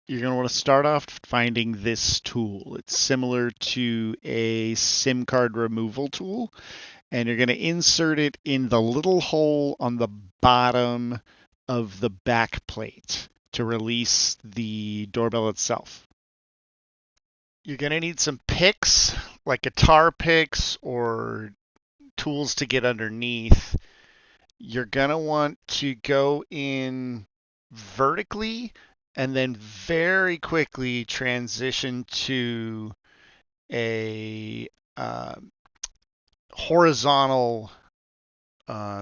You're going to want to start off finding this tool. It's similar to a SIM card removal tool, and you're going to insert it in the little hole on the bottom of the back plate to release the doorbell itself. You're going to need some picks, like guitar picks or tools to get underneath. You're going to want to go in vertically and then very quickly transition to a horizontal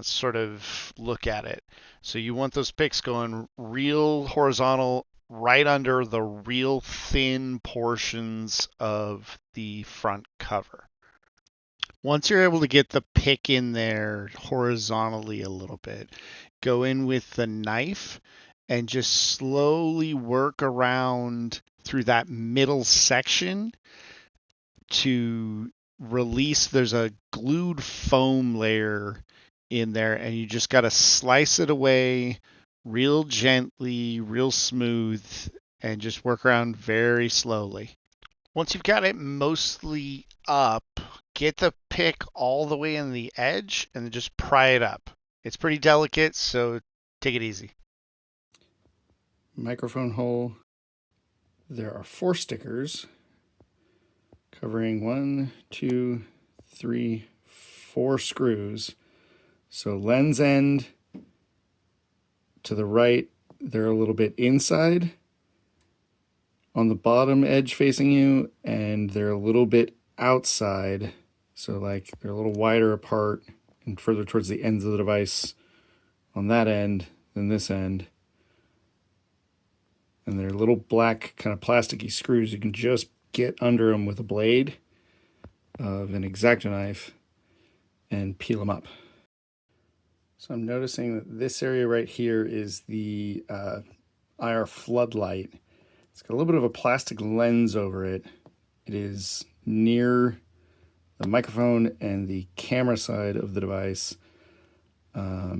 sort of look at it. So you want those picks going real horizontal right under the real thin portions of the front cover. Once you're able to get the pick in there horizontally a little bit, go in with the knife and just slowly work around through that middle section to release. There's a glued foam layer in there, and you just got to slice it away real gently, real smooth, and just work around very slowly. Once you've got it mostly up, get the pick all the way in the edge and then just pry it up. It's pretty delicate, so take it easy. Microphone hole. There are 4 stickers covering 1, 2, 3, 4 screws. So lens end to the right, they're a little bit inside on the bottom edge facing you, and they're a little bit outside. So like they're a little wider apart and further towards the ends of the device on that end than this end. And they're little black kind of plasticky screws. You can just get under them with a blade of an X-Acto knife and peel them up. So I'm noticing that this area right here is the IR floodlight. It's got a little bit of a plastic lens over it. It is near the microphone and the camera side of the device. I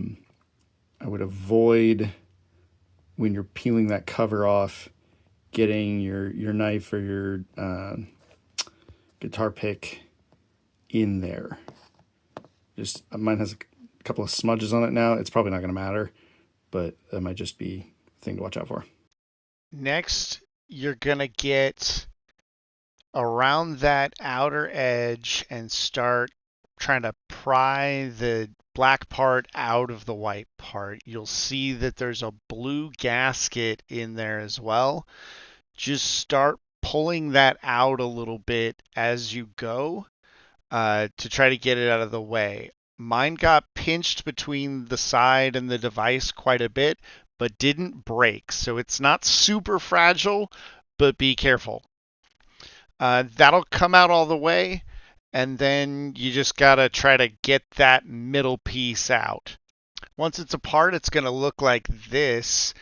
would avoid, when you're peeling that cover off, getting your knife or your guitar pick in there. Just mine has a couple of smudges on it now. It's probably not going to matter, but that might just be a thing to watch out for. Next, you're going to get around that outer edge and start trying to pry the black part out of the white part. You'll see that there's a blue gasket in there as well. Just start pulling that out a little bit as you go to try to get it out of the way. Mine got pinched between the side and the device quite a bit, but didn't break. So it's not super fragile, but be careful. That'll come out all the way, and then you just gotta try to get that middle piece out. Once it's apart, it's gonna look like this.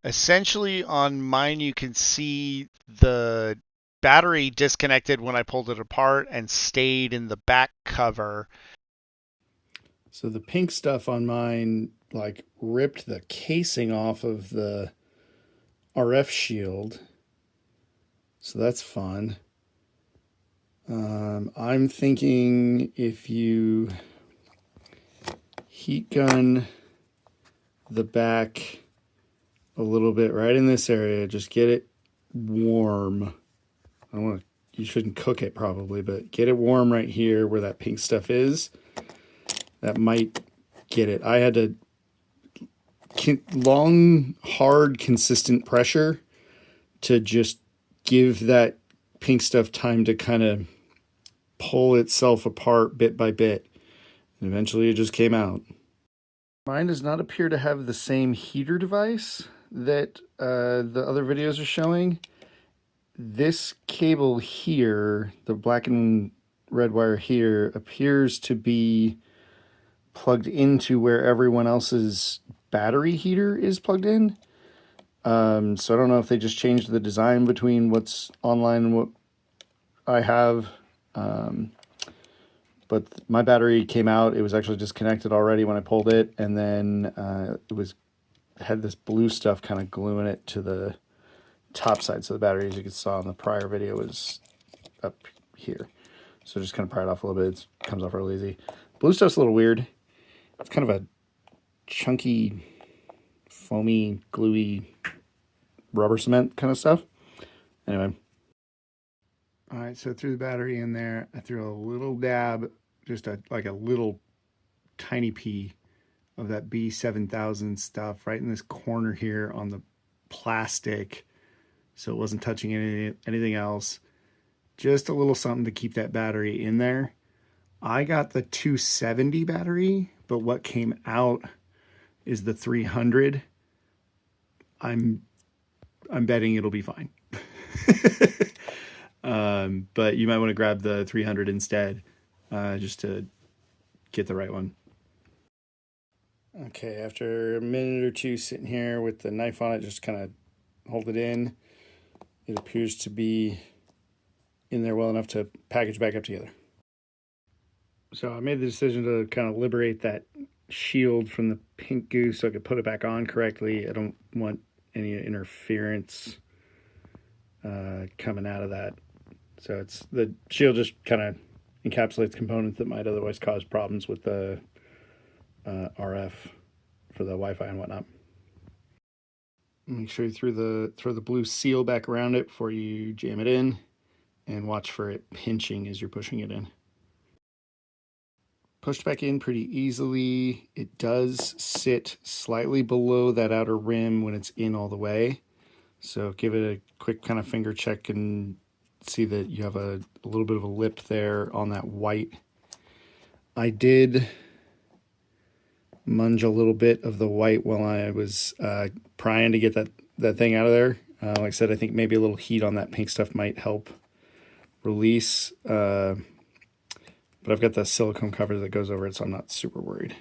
Essentially, on mine, you can see the battery disconnected when I pulled it apart and stayed in the back cover. So the pink stuff on mine like ripped the casing off of the RF shield. So that's fun. I'm thinking if you heat gun the back a little bit right in this area, just get it warm. I don't want to, you shouldn't cook it probably, but get it warm right here where that pink stuff is. That might get it. I had to long, hard, consistent pressure to just give that pink stuff time to kind of pull itself apart bit by bit. And eventually it just came out. Mine does not appear to have the same heater device that the other videos are showing. This cable here, the black and red wire here, appears to be plugged into where everyone else's battery heater is plugged in. So I don't know if they just changed the design between what's online and what I have. But my battery came out. It was actually disconnected already when I pulled it, and then it had this blue stuff kind of gluing it to the top side. So the battery, as you saw in the prior video, was up here. So just kind of pry it off a little bit. It comes off real easy. Blue stuff's a little weird. It's kind of a chunky, foamy, gluey rubber cement kind of stuff. Anyway. All right, so I threw the battery in there. I threw a little dab, just like a little tiny pea of that B7000 stuff right in this corner here on the plastic, so it wasn't touching anything else. Just a little something to keep that battery in there. I got the 270 battery, but what came out is the 300. I'm betting it'll be fine. But you might want to grab the 300 instead, just to get the right one. Okay, after a minute or two sitting here with the knife on it, just kind of hold it in. It appears to be in there well enough to package back up together. So I made the decision to kind of liberate that shield from the pink goo so I could put it back on correctly. I don't want any interference coming out of that. So it's the shield just kind of encapsulates components that might otherwise cause problems with the RF for the Wi-Fi and whatnot. Make sure you throw the blue seal back around it before you jam it in, and watch for it pinching as you're pushing it in. Pushed back in pretty easily. It does sit slightly below that outer rim when it's in all the way. So give it a quick kind of finger check and see that you have a little bit of a lip there on that white. I did munge a little bit of the white while I was prying to get that thing out of there. Like I said, I think maybe a little heat on that pink stuff might help release. But I've got the silicone cover that goes over it, so I'm not super worried.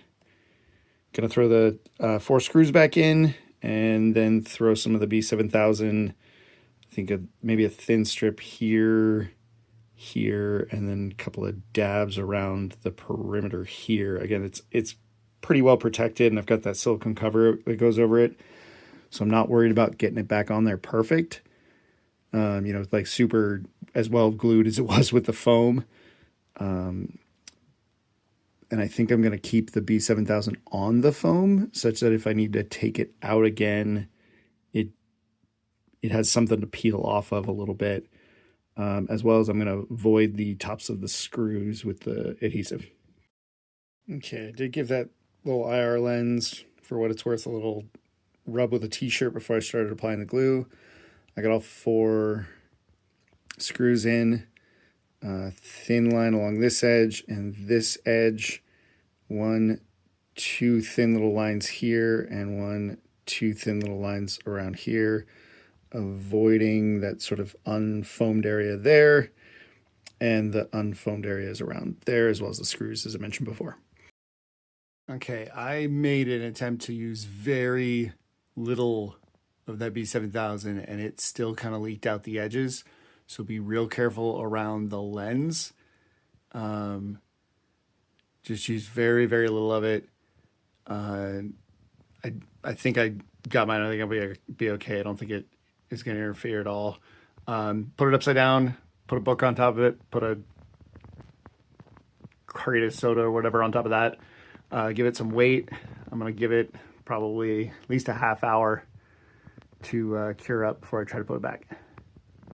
Gonna throw the 4 screws back in, and then throw some of the B7000. I think maybe a thin strip here, and then a couple of dabs around the perimeter here. Again, it's pretty well protected, and I've got that silicone cover that goes over it, so I'm not worried about getting it back on there perfect. Like super as well glued as it was with the foam. And I think I'm going to keep the B7000 on the foam such that if I need to take it out again, it has something to peel off of a little bit, as well as I'm going to void the tops of the screws with the adhesive. Okay, I did give that little IR lens, for what it's worth, a little rub with a t-shirt before I started applying the glue. I got all 4 screws in, thin line along this edge and this edge, 1, 2 thin little lines here, and 1, 2 thin little lines around here, avoiding that sort of unfoamed area there, and the unfoamed areas around there, as well as the screws, as I mentioned before. Okay, I made an attempt to use very little of that B7000, and it still kind of leaked out the edges. So be real careful around the lens. Just use very, very little of it. I think I got mine. I think I'll be okay. I don't think it is going to interfere at all. Put it upside down, put a book on top of it, put a crate of soda or whatever on top of that. Give it some weight. I'm going to give it probably at least a half hour to cure up before I try to put it back.